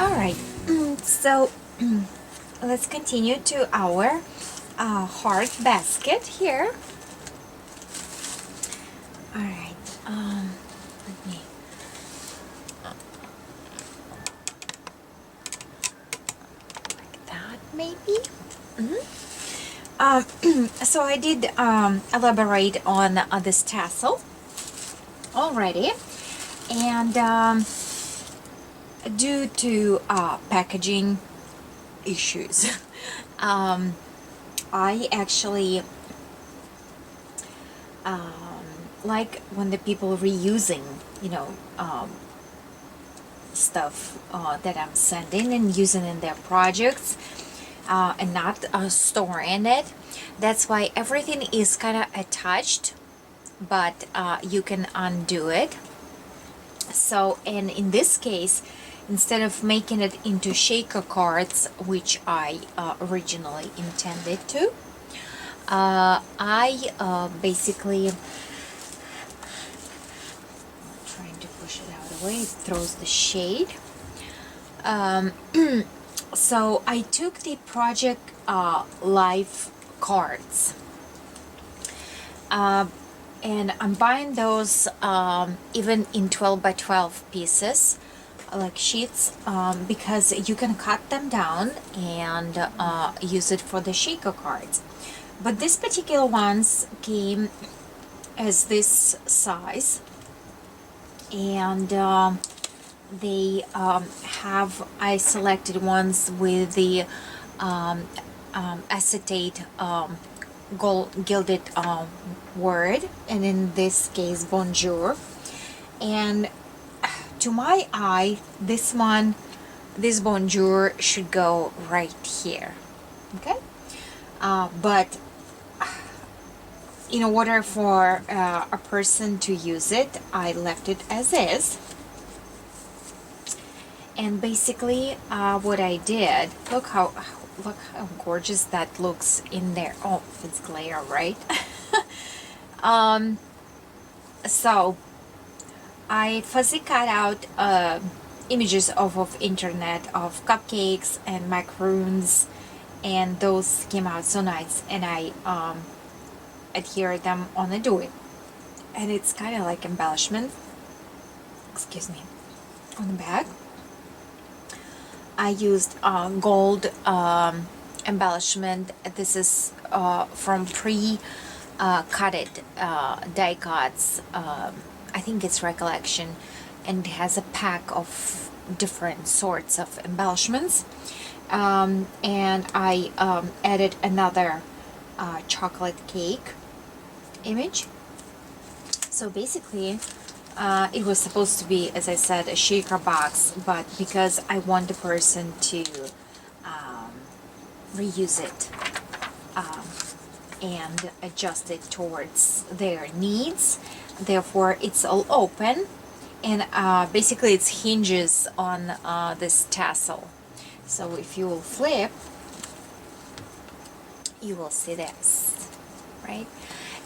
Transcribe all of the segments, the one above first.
Alright, so let's continue to our heart basket here. Alright, let me like that maybe. So I did elaborate on this tassel already, and due to packaging issues, I actually like when the people reusing, stuff that I'm sending and using in their projects, and not storing it. That's why everything is kind of attached, but you can undo it. So, and in this case, instead of making it into shaker cards, which I originally intended to, I basically, trying to push it out of the way, it throws the shade. So I took the Project Life cards, and I'm buying those even in 12 by 12 pieces, like sheets, because you can cut them down and use it for the shaker cards. But these particular ones came as this size, and they have, I selected ones with the acetate gold gilded word, and in this case bonjour. And to my eye, this bonjour should go right here, okay? But in order for a person to use it, I left it as is. And basically what I did, look how gorgeous that looks in there. Oh, it's glare, right? So I fuzzy cut out images of internet of cupcakes and macaroons, and those came out so nice, and I adhered them on the doily, and it's kind of like embellishment, excuse me, on the back. I used gold embellishment. This is from pre-cutted die cuts. I think it's Recollection, and it has a pack of different sorts of embellishments. And I added another chocolate cake image. So basically, it was supposed to be, as I said, a shaker box, but because I want the person to reuse it and adjust it towards their needs, therefore it's all open, and basically it's hinges on this tassel. So if you will flip, you will see this, right?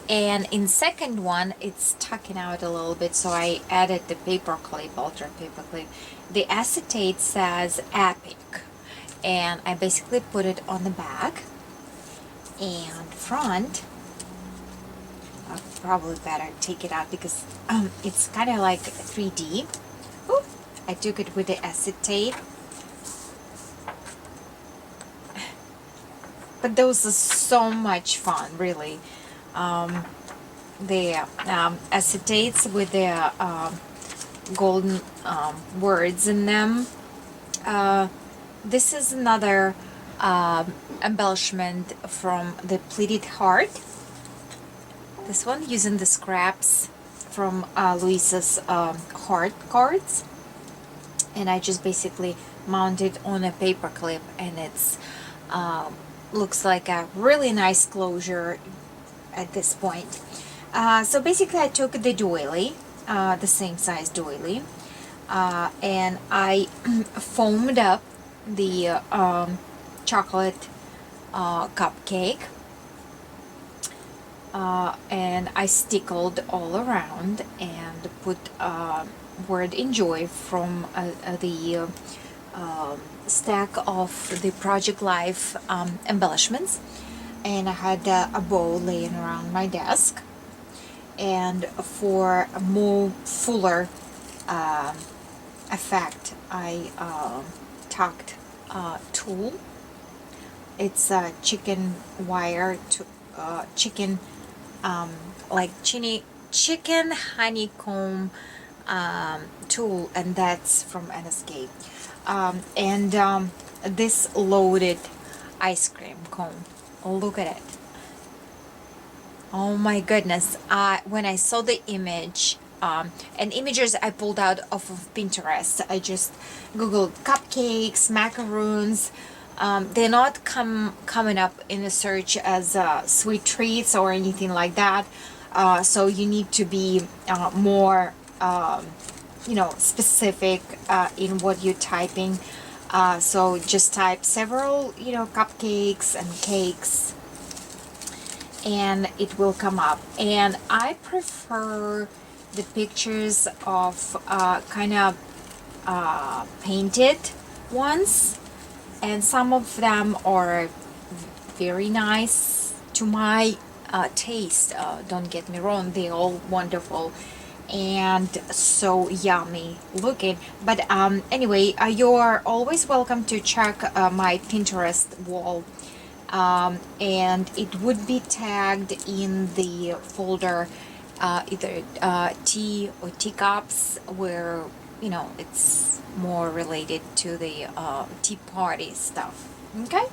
And in second one, it's tucking out a little bit, so I added the paper clip, ultra paper clip. The acetate says Epic, and I basically put it on the back and front. I'll probably better take it out because it's kind of like 3D. Ooh, I took it with the acetate. But those are so much fun, really. The acetates with the golden words in them. This is another embellishment from the Pleated Heart. This one using the scraps from Luisa's heart cards, and I just basically mounted on a paper clip, and it's looks like a really nice closure at this point. So basically I took the doily, the same size doily, and I foamed up the chocolate cupcake, and I stickled all around and put word enjoy from the stack of the Project Life embellishments, and I had a bowl laying around my desk. And for a more fuller effect, I tucked tool. It's a chicken wire to chicken like chicken honeycomb tool, and that's from NSK. And this loaded ice cream cone. Look at it. Oh my goodness. When I saw the image, and images I pulled out off of Pinterest, I just googled cupcakes, macaroons. They're not coming up in a search as sweet treats or anything like that. So you need to be more, specific in what you're typing. So just type several, cupcakes and cakes, and it will come up. And I prefer the pictures of kind of painted ones, and some of them are very nice to my taste. Don't get me wrong, they're all wonderful and so yummy looking. But anyway, you're always welcome to check my Pinterest wall, and it would be tagged in the folder, either tea or teacups, where it's more related to the tea party stuff. Okay,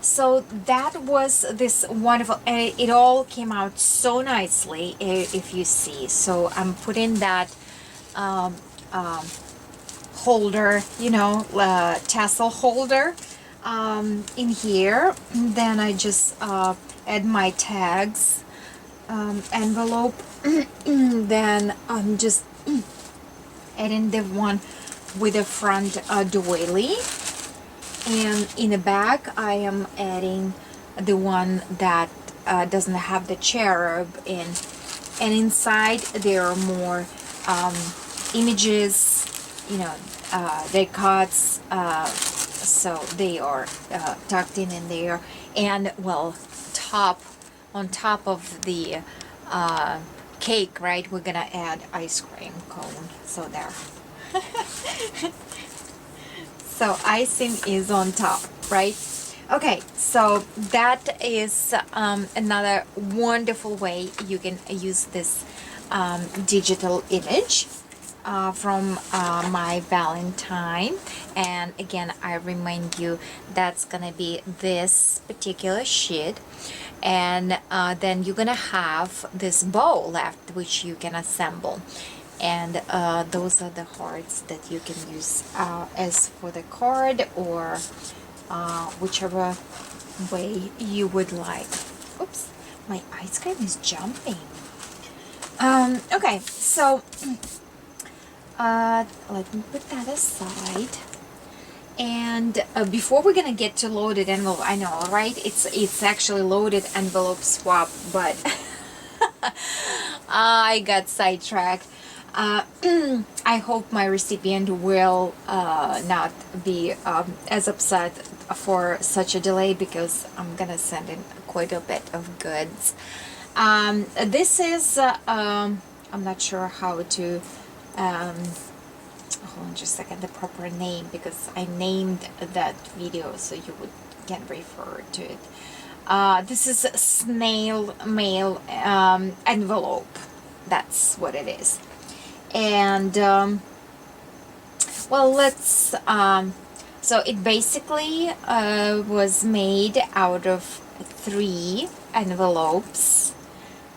so that was this wonderful, and it all came out so nicely, if you see. So I'm putting that holder, tassel holder in here. Then I just add my tags envelope. Then I'm just adding the one with the front doily, and in the back I am adding the one that doesn't have the cherub in, and inside there are more images, they cuts, so they are tucked in there. And well, on top of the cake, right, we're gonna add ice cream cone. So there. So icing is on top, right? Okay, so that is another wonderful way you can use this digital image from my Valentine. And again, I remind you, that's gonna be this particular sheet, and then you're gonna have this bow left, which you can assemble. And those are the hearts that you can use as for the card, or whichever way you would like. Oops, my ice cream is jumping. Okay, so let me put that aside. And before we're gonna get to loaded envelope, I know, right? It's actually loaded envelope swap, but I got sidetracked. I hope my recipient will not be as upset for such a delay, because I'm gonna send in quite a bit of goods. This is I'm not sure how to hold on just a second, the proper name, because I named that video so you can refer to it. This is Snail mail envelope. That's what it is. And well, let's so it basically was made out of 3 envelopes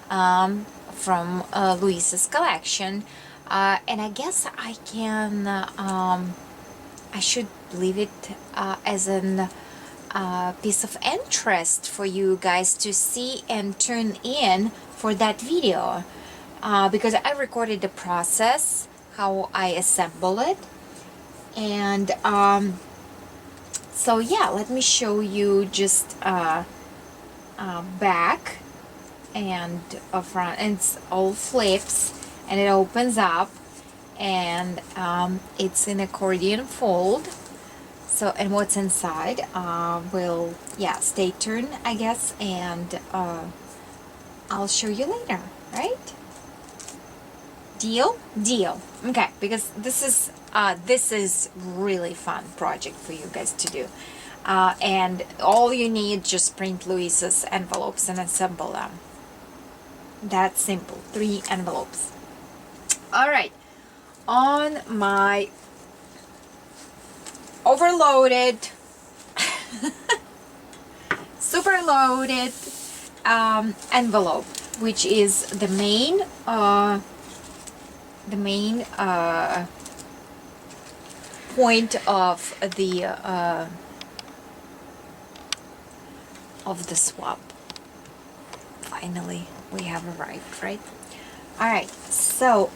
from Luisa's collection, and I guess I can I should leave it as an piece of interest for you guys to see and tune in for that video. Because I recorded the process, how I assemble it. And so yeah, let me show you just back and front, and it's all flips, and it opens up, and it's an accordion fold. So, and what's inside will, yeah, stay tuned, I guess, and I'll show you later, right? Deal? Deal. Okay, because this is really fun project for you guys to do. And all you need, just print Luisa's envelopes and assemble them. That's simple. 3 envelopes. All right, on my overloaded, super loaded envelope, which is the main point of the swap. Finally, we have arrived, right? All right, so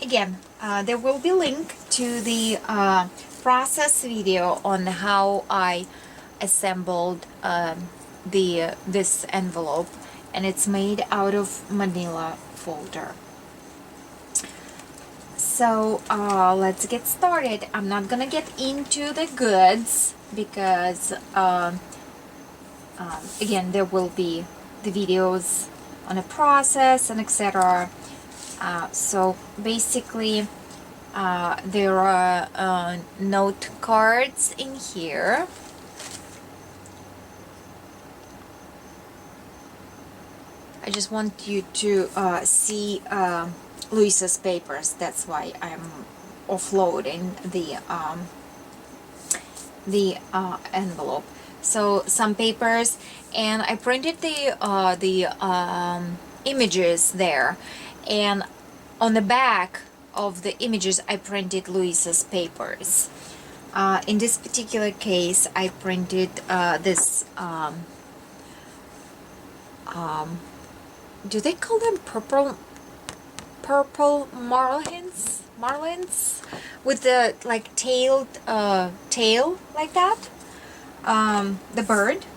again, there will be link to the process video on how I assembled this envelope, and it's made out of manila folder. So let's get started. I'm not gonna get into the goods because again, there will be the videos on the process and etc. So basically there are note cards in here. I just want you to see Luisa's papers. That's why I'm offloading the envelope. So some papers, and I printed the images there, and on the back of the images I printed Luisa's papers. In this particular case, I printed this do they call them purple marlins with the like tailed tail like that, the bird.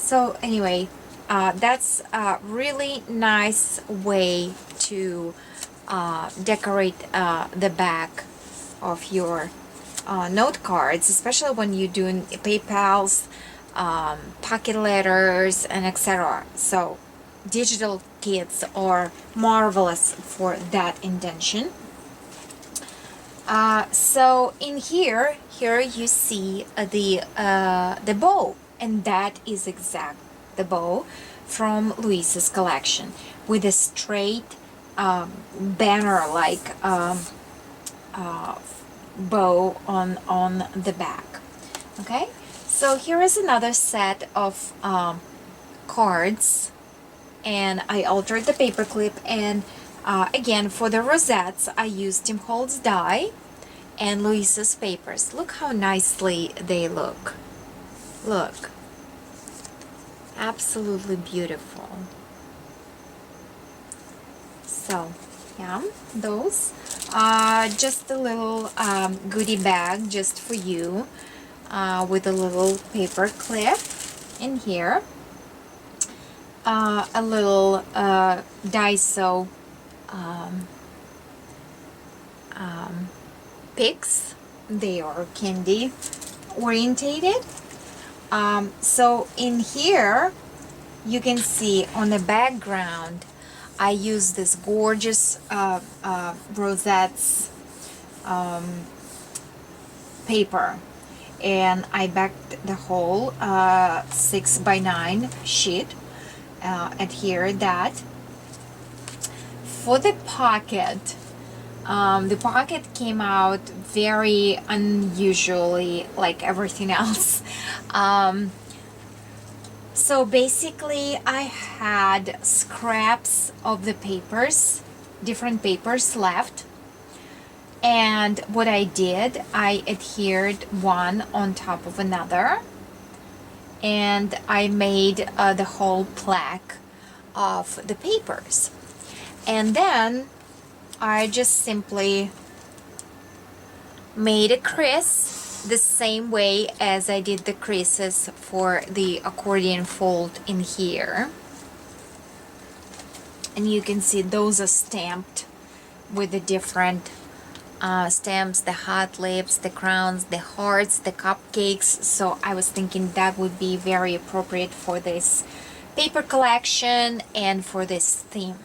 So anyway, that's a really nice way to decorate the back of your note cards, especially when you're doing PayPal's, pocket letters, and etc. So digital kits are marvelous for that intention. So in here you see the bow, and that is exact the bow from Luisa's collection with a straight banner like bow on the back. Okay, so here is another set of cards, and I altered the paper clip, and again for the rosettes I used Tim Holtz die and Luisa's papers. Look how nicely they look. Look, absolutely beautiful. So yeah, those just a little goodie bag just for you, with a little paper clip in here. A little Daiso picks. They are candy orientated. So in here you can see on the background I use this gorgeous rosettes paper, and I backed the whole 6x9 sheet, adhered that. For the pocket came out very unusually like everything else. So basically I had scraps of the papers, different papers left, and what I did, I adhered one on top of another, and I made the whole plaque of the papers. And then I just simply made a crease the same way as I did the creases for the accordion fold in here. And you can see those are stamped with the different stems, the hot lips, the crowns, the hearts, the cupcakes. So I was thinking that would be very appropriate for this paper collection and for this theme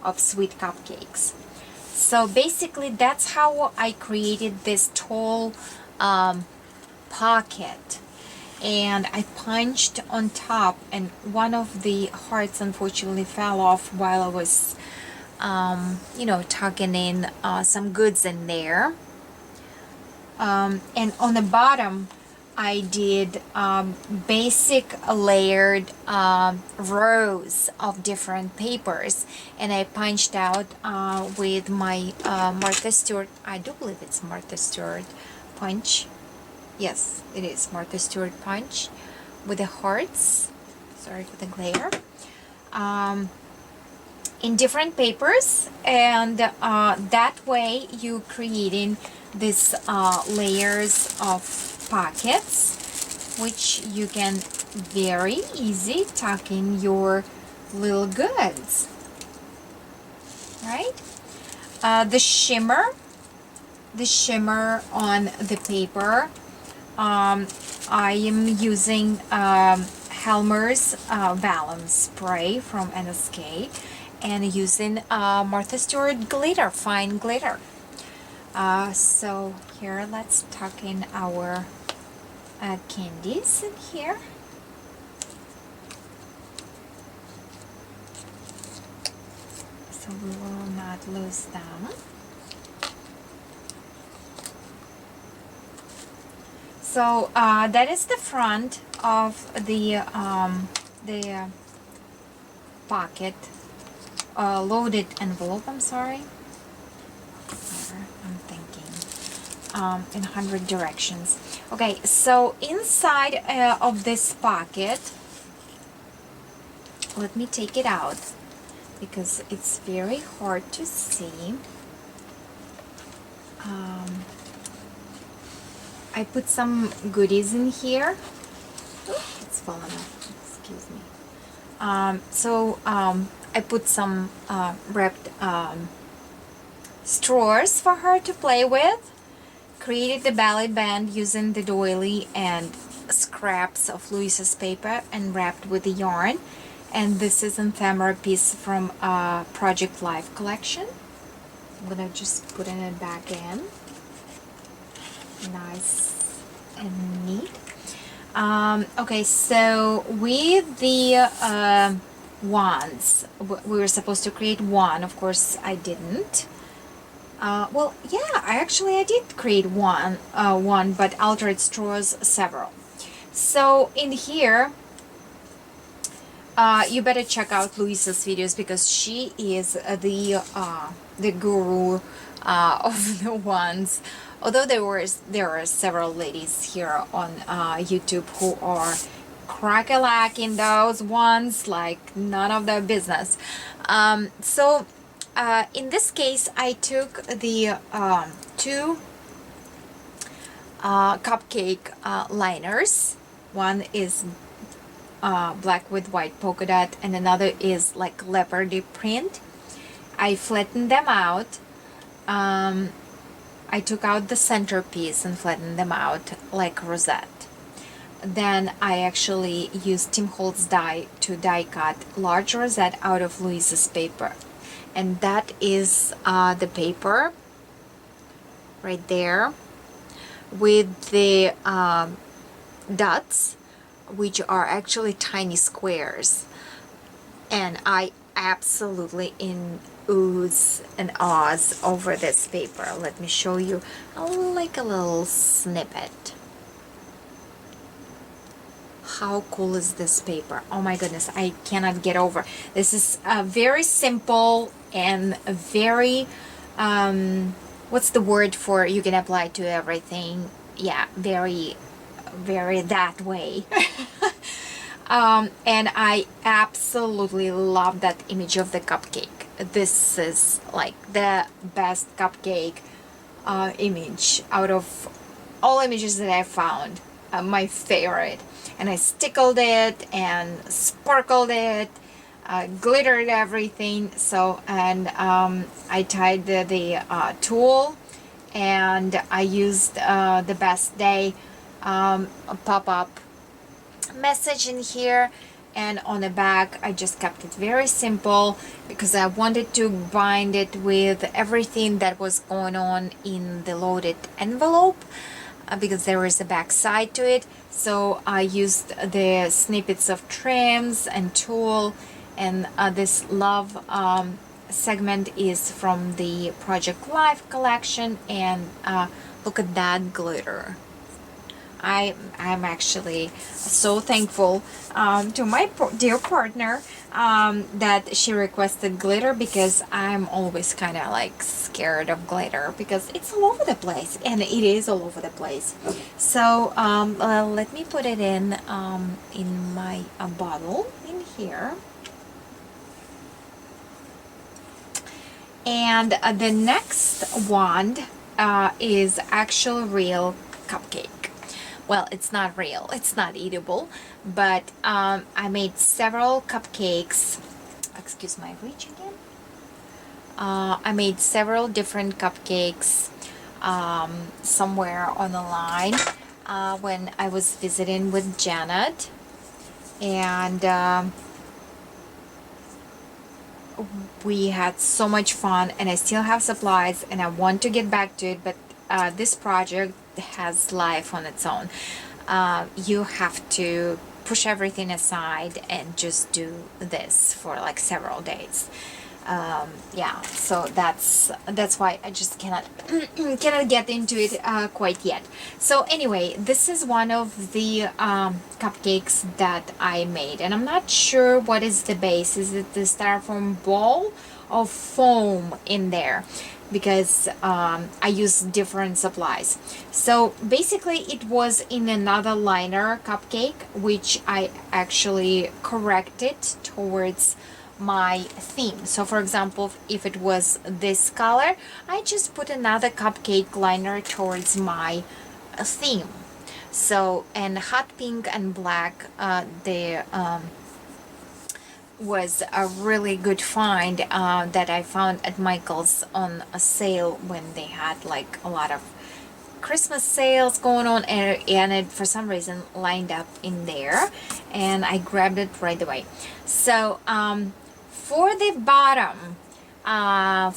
of sweet cupcakes. So basically that's how I created this tall pocket, and I punched on top, and one of the hearts unfortunately fell off while I was you know, tucking in some goods in there. And on the bottom I did basic layered rows of different papers, and I punched out with my Martha Stewart, I do believe it's Martha Stewart punch. Yes, it is Martha Stewart punch with the hearts. Sorry for the glare. In different papers, and that way you creating these layers of pockets, which you can very easy tuck in your little goods, right? The shimmer on the paper, I am using Helmer's Vellum spray from NSK, and using Martha Stewart glitter, fine glitter. So here, let's tuck in our candies in here. So we will not lose them. So that is the front of the pocket. Loaded envelope, I'm sorry. I'm thinking in 100 directions. Okay, so inside of this pocket, let me take it out because it's very hard to see. I put some goodies in here. Ooh, it's fallen off, excuse me. I put some wrapped straws for her to play with. Created the ballet band using the doily and scraps of Luisa's paper and wrapped with the yarn. And this is an ephemera piece from Project Life collection. I'm gonna just put it back in. Nice and neat. Okay, so with the wands, we were supposed to create one. Of course I didn't. Well, yeah, I did create one, but altered straws several. So in here, you better check out Luisa's videos because she is the guru of the wands. Although there are several ladies here on YouTube who are crack-a-lacking those ones like none of their business. So in this case, I took the two cupcake liners. One is black with white polka dot, and another is like leopardy print. I flattened them out. I took out the centerpiece and flattened them out like rosette. Then I actually used Tim Holtz die to die cut large rosette out of Luisa's paper, and that is the paper right there with the dots, which are actually tiny squares, and I absolutely in oohs and ahs over this paper. Let me show you like a little snippet. How cool is this paper? Oh my goodness, I cannot get over. This is very simple and very what's the word for you can apply to everything? Yeah, very that way. And I absolutely love that image of the cupcake. This is like the best cupcake image out of all images that I found. My favorite. And I stickled it and sparkled it glittered everything. So, and I tied the tool, and I used the best day pop-up message in here, and on the back I just kept it very simple because I wanted to bind it with everything that was going on in the loaded envelope, because there is a back side to it. So I used the snippets of trims and tulle, and this love segment is from the Project Life collection, and look at that glitter. I'm actually so thankful to my dear partner that she requested glitter, because I'm always kind of like scared of glitter because it's all over the place, and it is all over the place. So let me put it in my bottle in here. And the next one is actual real cupcake. Well, it's not real, it's not eatable, but I made several cupcakes. Excuse my reach again. I made several different cupcakes somewhere on the line when I was visiting with Janet, and we had so much fun, and I still have supplies and I want to get back to it, but this project has life on its own. You have to push everything aside and just do this for like several days. Yeah, so that's why I just cannot cannot get into it quite yet. So anyway, this is one of the cupcakes that I made, and I'm not sure what is the base. Is it the styrofoam ball or foam in there? Because I use different supplies. So basically it was in another liner cupcake, which I actually corrected towards my theme. So for example, if it was this color, I just put another cupcake liner towards my theme. So, and hot pink and black, was a really good find that I found at Michael's on a sale when they had like a lot of Christmas sales going on, and it for some reason lined up in there, and I grabbed it right away. So for the bottom, I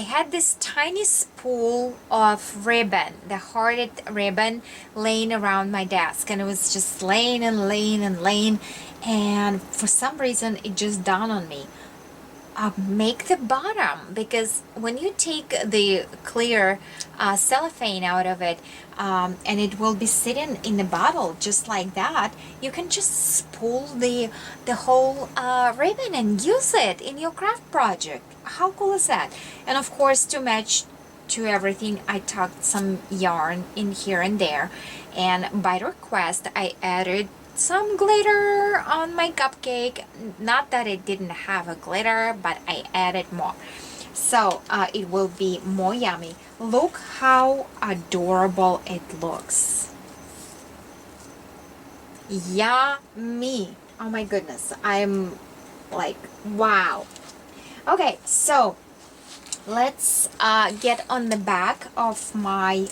had this tiny spool of ribbon, the hearted ribbon, laying around my desk, and it was just laying and laying and laying, and for some reason it just dawned on me, make the bottom, because when you take the clear cellophane out of it, and it will be sitting in the bottle just like that, you can just spool the whole ribbon and use it in your craft project. How cool is that? And of course, to match to everything, I tucked some yarn in here and there, and by request I added some glitter on my cupcake. Not that it didn't have a glitter, but I added more, so it will be more yummy. Look how adorable it looks. Yummy. Oh my goodness, I'm like, wow. Okay, so let's get on the back of my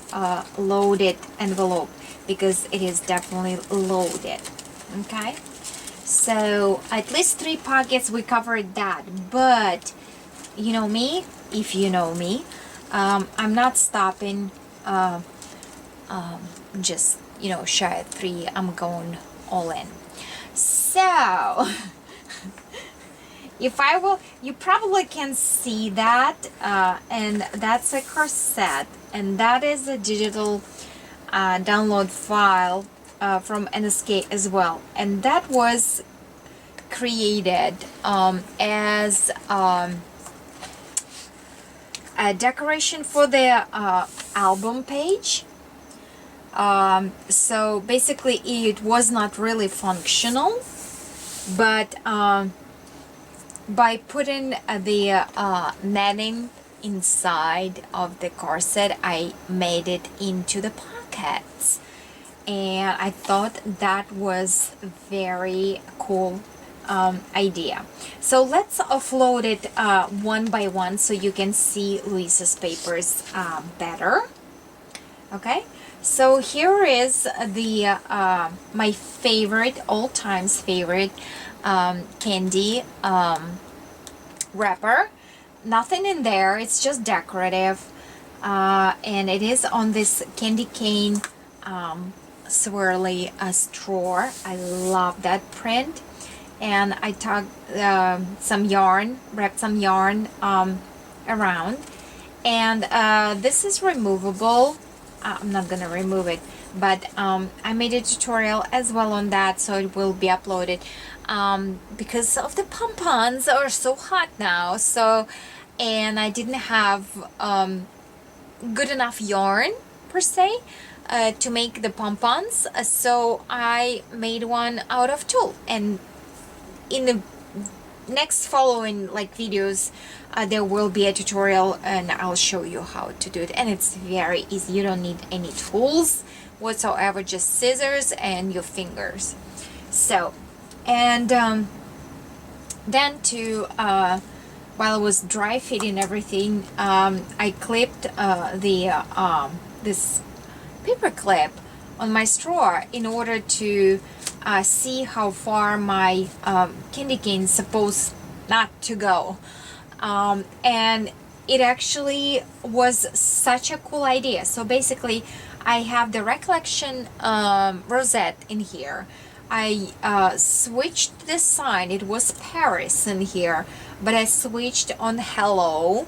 loaded envelope, because it is definitely loaded. Okay, so at least 3 pockets, we covered that, but you know me, if you know me, I'm not stopping just, you know, shy at 3. I'm going all in. So if I will, you probably can see that, and that's a corset, and that is a digital download file from NSK as well, and that was created as a decoration for the album page. So basically it was not really functional, but by putting the netting inside of the corset, I made it into the pockets, and I thought that was very cool idea. So let's offload it one by one so you can see Luisa's papers better. Okay, so here is the my favorite, all times favorite candy wrapper. Nothing in there, it's just decorative, and it is on this candy cane swirly straw. I love that print. And I tugged some yarn, wrapped some yarn around, and this is removable. I'm not gonna remove it, but I made a tutorial as well on that, so it will be uploaded because of the pom-poms are so hot now. So, and I didn't have good enough yarn per se to make the pom-poms, so I made one out of tulle. And in the next following videos, there will be a tutorial and I'll show you how to do it, and it's very easy. You don't need any tools whatsoever, just scissors and your fingers. So, and then to while I was dry fitting everything, I clipped this paper clip on my straw in order to see how far my candy cane is supposed not to go, and it actually was such a cool idea. So basically I have the Recollection rosette in here. I switched the sign. It was Paris in here, but I switched on Hello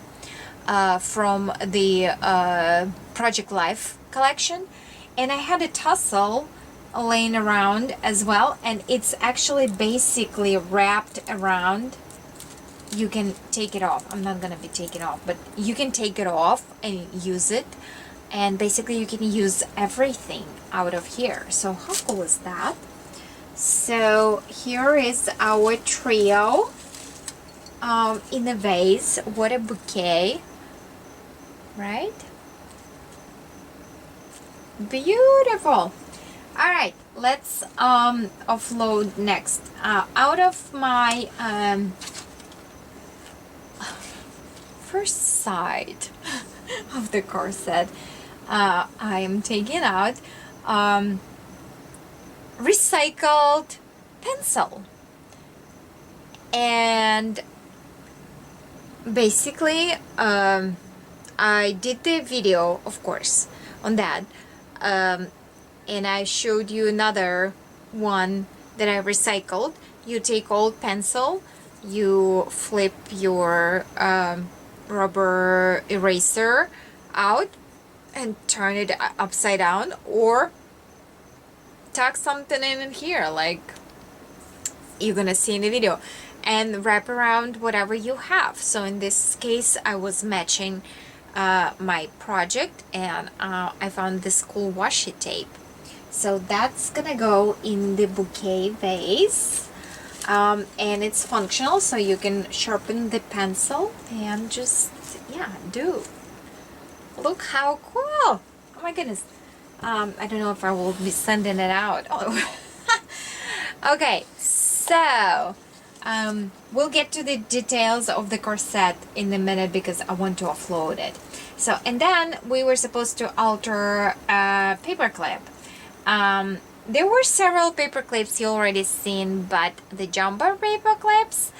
from the Project Life collection, and I had a tassel laying around as well, and it's actually basically wrapped around. You can take it off. I'm not gonna be taking it off, but you can take it off and use it, and basically you can use everything out of here. So how cool is that? So here is our trio in a vase. What a bouquet, right? Beautiful. All right, let's offload next. Out of my first side of the corset, I am taking out recycled pencil, and basically I did the video, of course, on that, and I showed you another one that I recycled. You take old pencil, you flip your rubber eraser out and turn it upside down, or tuck something in here like you're gonna see in the video, and wrap around whatever you have. So in this case I was matching my project, and I found this cool washi tape. So that's gonna go in the bouquet vase, and it's functional, so you can sharpen the pencil and just, yeah, do. Look how cool. Oh my goodness. I don't know if I will be sending it out. Oh. Okay, so we'll get to the details of the corset in a minute because I want to offload it. So, and then we were supposed to alter a paper clip. There were several paper clips you already seen, but the jumbo paper clips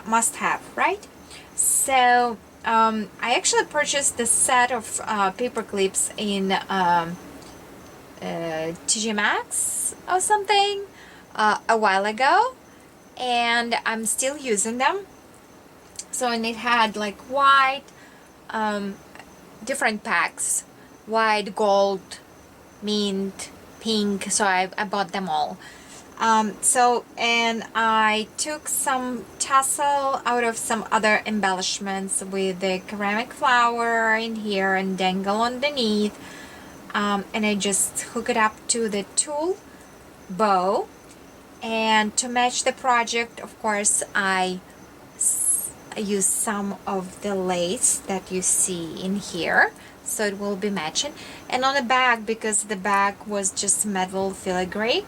must have, right? So I actually purchased the set of paper clips in TJ Maxx or something a while ago, and I'm still using them. So, and it had like white, different packs, white, gold, mint, pink, so I bought them all. So, and I took some tassel out of some other embellishments with the ceramic flower in here and dangle underneath, and I just hook it up to the tulle bow. And to match the project, of course, I use some of the lace that you see in here, so it will be matching. And on the back, because the back was just metal filigree,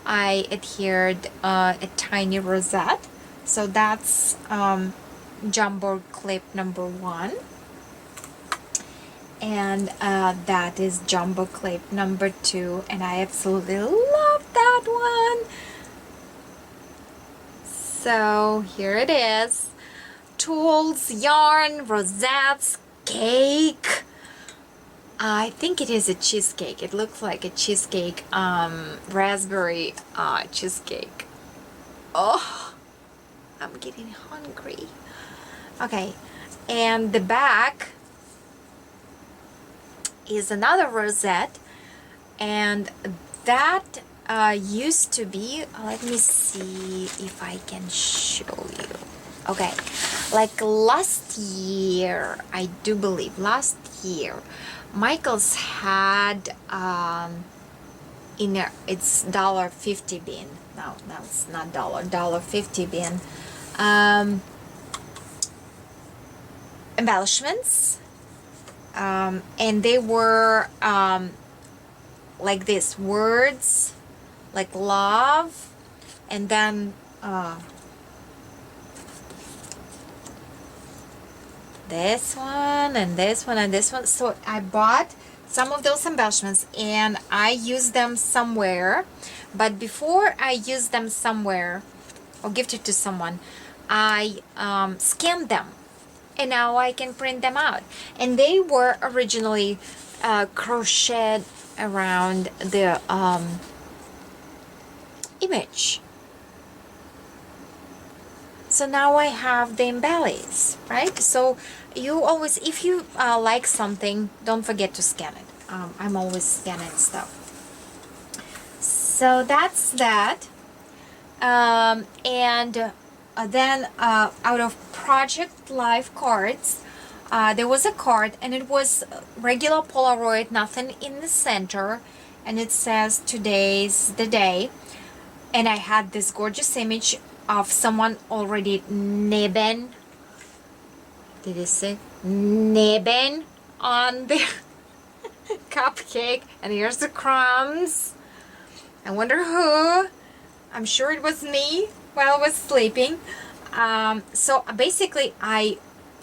I adhered a tiny rosette. So that's jumbo clip number 1. And that is jumbo clip number 2. And I absolutely love that one. So here it is. Tools, yarn, rosettes, cake. I think it is a cheesecake. It looks like a cheesecake, raspberry cheesecake. Oh, I'm getting hungry. Okay, and the back is another rosette, and that used to be, let me see if I can show you. Okay, like last year, I do believe last year, Michael's had in a, it's $1.50 bin. No, it's not $1.50 bin. Embellishments, and they were like this, words like love, and then this one and this one and this one. So I bought some of those embellishments and I used them somewhere, but before I used them somewhere or gifted to someone, I scanned them, and now I can print them out. And they were originally crocheted around the image. So now I have the embellies, right? So you always, if you like something, don't forget to scan it. I'm always scanning stuff. So that's that. And then out of Project Life cards, there was a card, and it was regular Polaroid, nothing in the center, and it says today's the day. And I had this gorgeous image of someone already nibbing. Did you say nibbing on the cupcake? And here's the crumbs. I wonder who. I'm sure it was me while I was sleeping. So basically I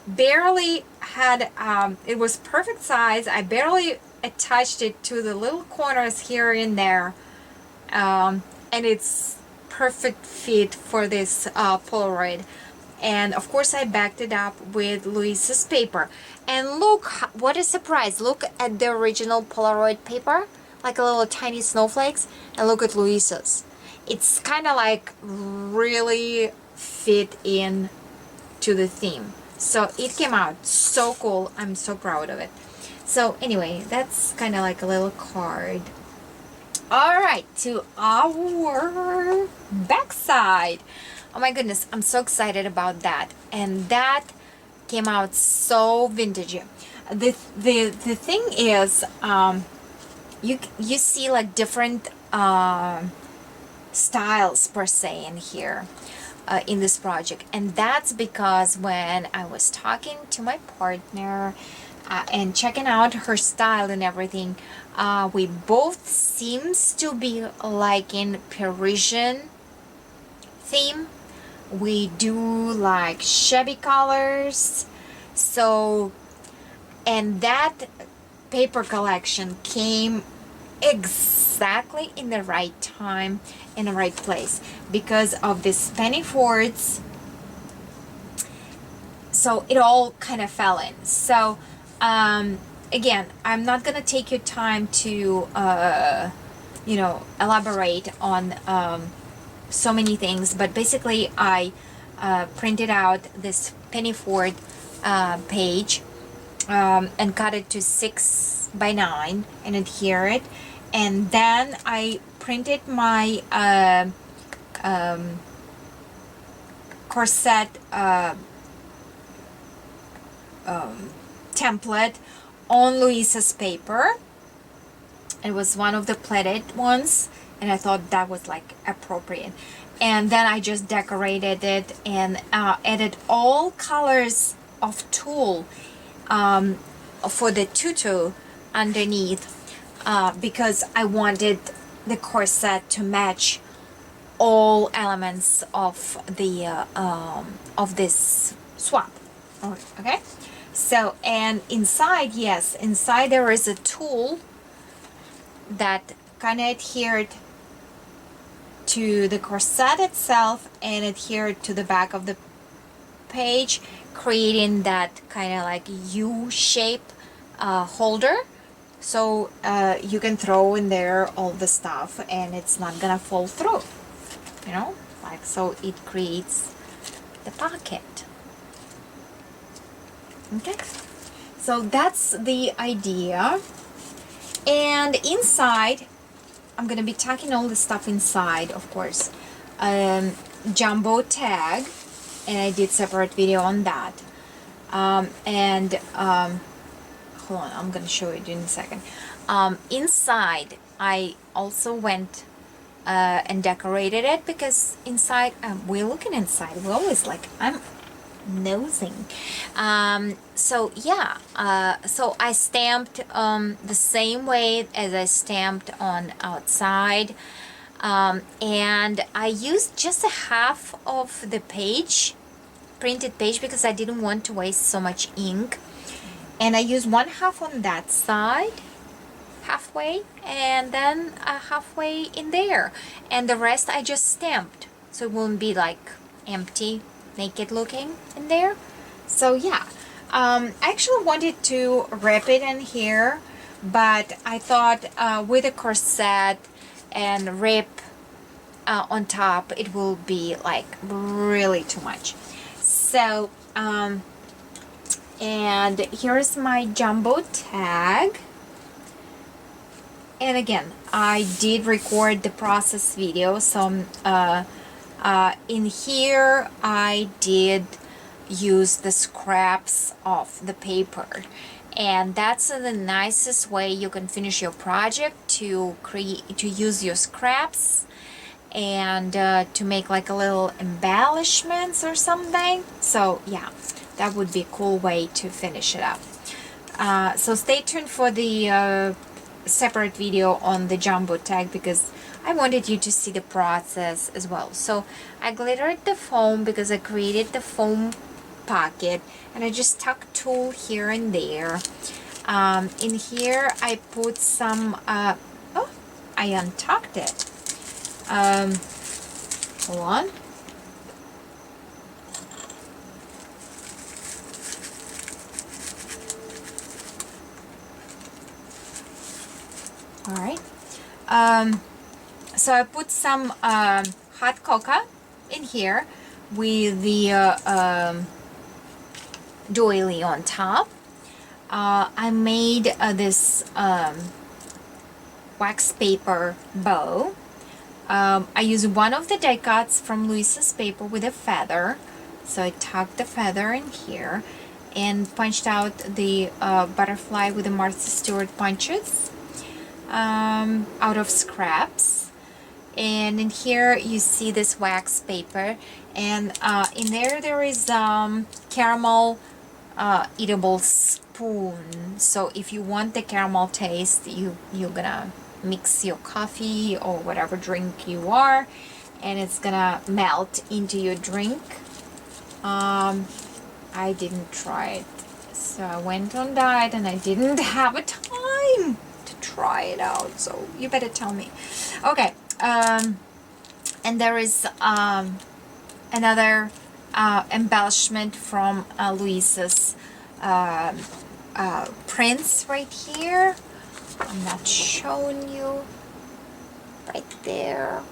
barely had, it was perfect size. I barely attached it to the little corners here and there. And it's perfect fit for this Polaroid. And of course I backed it up with Luisa's paper. And look, what a surprise. Look at the original Polaroid paper, like a little tiny snowflakes, and look at Luisa's. It's kind of like really fit in to the theme. So it came out so cool. I'm so proud of it. So anyway, that's kind of like a little card. All right, to our backside. Oh my goodness, I'm so excited about that. And that came out so vintagey. The thing is, you see like different styles per se in here, in this project. And that's because when I was talking to my partner and checking out her style and everything, we both seems to be liking Parisian theme. We do like shabby colors. So, and that paper collection came exactly in the right time, in the right place, because of this penny forts. So it all kind of fell in. So again, I'm not gonna take your time to elaborate on so many things, but basically I printed out this penny fort page and cut it to 6 by 9 and adhere it, and then I printed my corset template on Luisa's paper. It was one of the pleated ones, and I thought that was like appropriate. And then I just decorated it and added all colors of tulle for the tutu underneath, because I wanted the corset to match all elements of the of this swap. Okay, so and inside, yes, inside there is a tool that kind of adhered to the corset itself and adhered to the back of the page, creating that kind of like U-shape holder, so you can throw in there all the stuff and it's not gonna fall through, you know, like, so it creates the pocket. Okay, so that's the idea. And inside, I'm gonna be tucking all the stuff inside, of course. Jumbo tag, and I did separate video on that. Hold on, I'm gonna show you in a second. Inside, I also went and decorated it, because inside, we're looking inside. We're always like, I'm nosing. So yeah, so I stamped the same way as I stamped on outside, and I used just a half of the page, printed page, because I didn't want to waste so much ink, and I used one half on that side, halfway, and then halfway in there, and the rest I just stamped, so it won't be like empty, naked looking in there. So yeah, I actually wanted to wrap it in here, but I thought with a corset and rip on top, it will be like really too much. So and here's my jumbo tag. And again, I did record the process video, so in here I did use the scraps of the paper, and that's the nicest way you can finish your project, to use your scraps and to make like a little embellishments or something. So yeah, that would be a cool way to finish it up. So stay tuned for the separate video on the jumbo tag, because I wanted you to see the process as well. So I glittered the foam because I created the foam pocket, and I just tuck tool here and there. In here I put some oh, I untucked it. Hold on. All right. So I put some hot cocoa in here with the doily on top. I made this wax paper bow. I used one of the die cuts from Luisa's paper with a feather. So I tucked the feather in here and punched out the butterfly with the Martha Stewart punches out of scraps. And in here you see this wax paper, and in there is caramel eatable spoon. So if you want the caramel taste, you're gonna mix your coffee or whatever drink you are, and it's gonna melt into your drink. I didn't try it, so I went on diet and I didn't have a time to try it out, so you better tell me. Okay. And there is another embellishment from Luisa's prints right here. I'm not showing you, right there.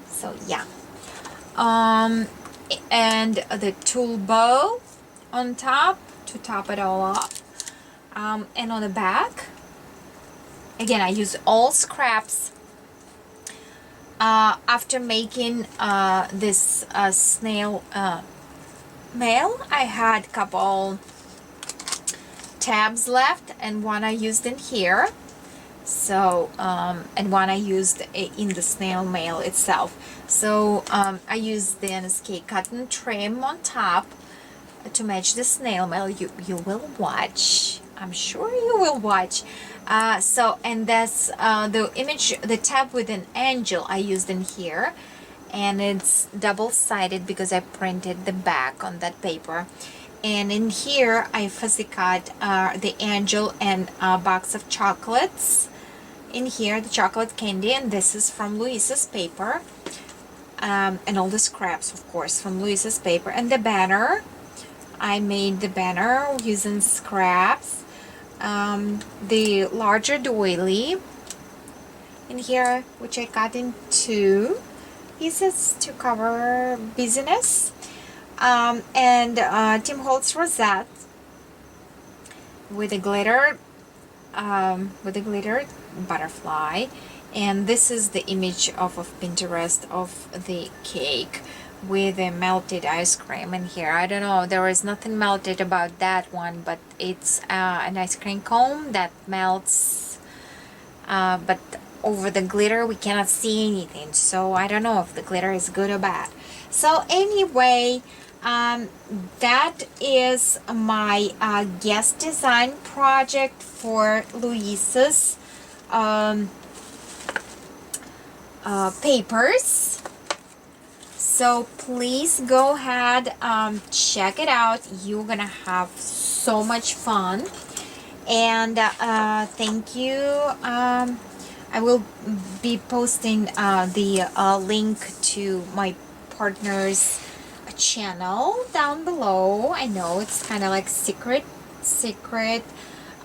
So yeah, and the tulle bow on top to top it all up, and on the back again I use all scraps. After making this snail mail, I had a couple tabs left, and one I used in here, so and one I used in the snail mail itself. So I used the NSK cotton trim on top to match the snail mail. You will watch I'm sure you will watch. And that's the image, the tab with an angel I used in here, and it's double-sided because I printed the back on that paper. And in here I fussy cut the angel and a box of chocolates. In here the chocolate candy, and this is from Luisa's paper, and all the scraps of course from Luisa's paper. And the banner, I made the banner using scraps. The larger doily in here, which I cut in 2 pieces to cover busyness, and Tim Holtz rosette with a glitter butterfly. And this is the image of Pinterest of the cake with a melted ice cream in here. I don't know, there is nothing melted about that one, but it's an ice cream cone that melts, but over the glitter we cannot see anything, so I don't know if the glitter is good or bad. So anyway, that is my guest design project for Luisa's papers. So please go ahead, check it out. You're gonna have so much fun. And thank you. I will be posting the link to my partner's channel down below. I know it's kind of like secret,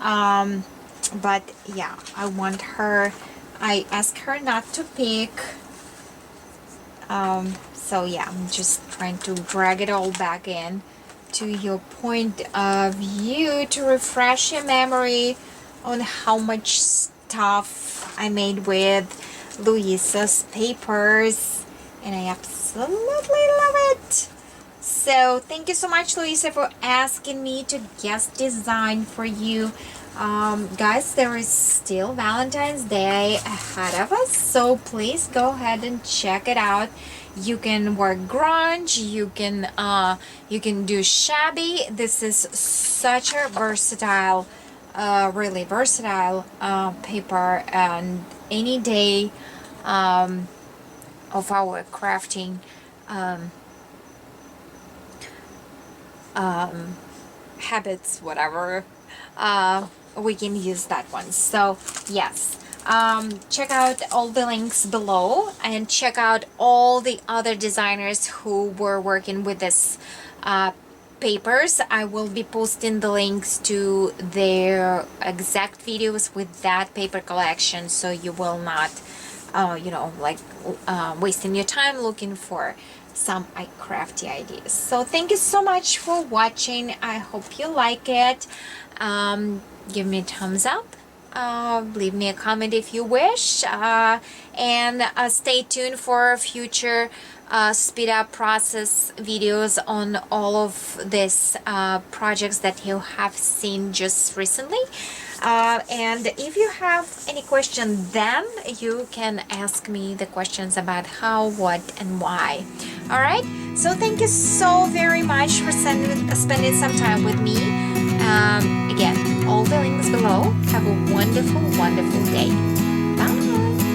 but yeah, I want her, I asked her not to pick. So yeah, I'm just trying to drag it all back in to your point of view to refresh your memory on how much stuff I made with Luisa's papers, and I absolutely love it. So thank you so much, Luisa, for asking me to guest design for you. Guys, there is still Valentine's Day ahead of us, so please go ahead and check it out. You can wear grunge, you can do shabby. This is such a versatile, really versatile paper, and any day of our crafting habits, whatever, we can use that one. So yes, check out all the links below, and check out all the other designers who were working with this papers. I will be posting the links to their exact videos with that paper collection, so you will not you know, like wasting your time looking for some crafty ideas. So thank you so much for watching. I hope you like it. Give me a thumbs up, leave me a comment if you wish, and stay tuned for future speed up process videos on all of these projects that you have seen just recently. And if you have any question, then you can ask me the questions about how, what, and why. All right, so thank you so very much for spending some time with me. Again, all the links below. Have a wonderful, wonderful day. Bye.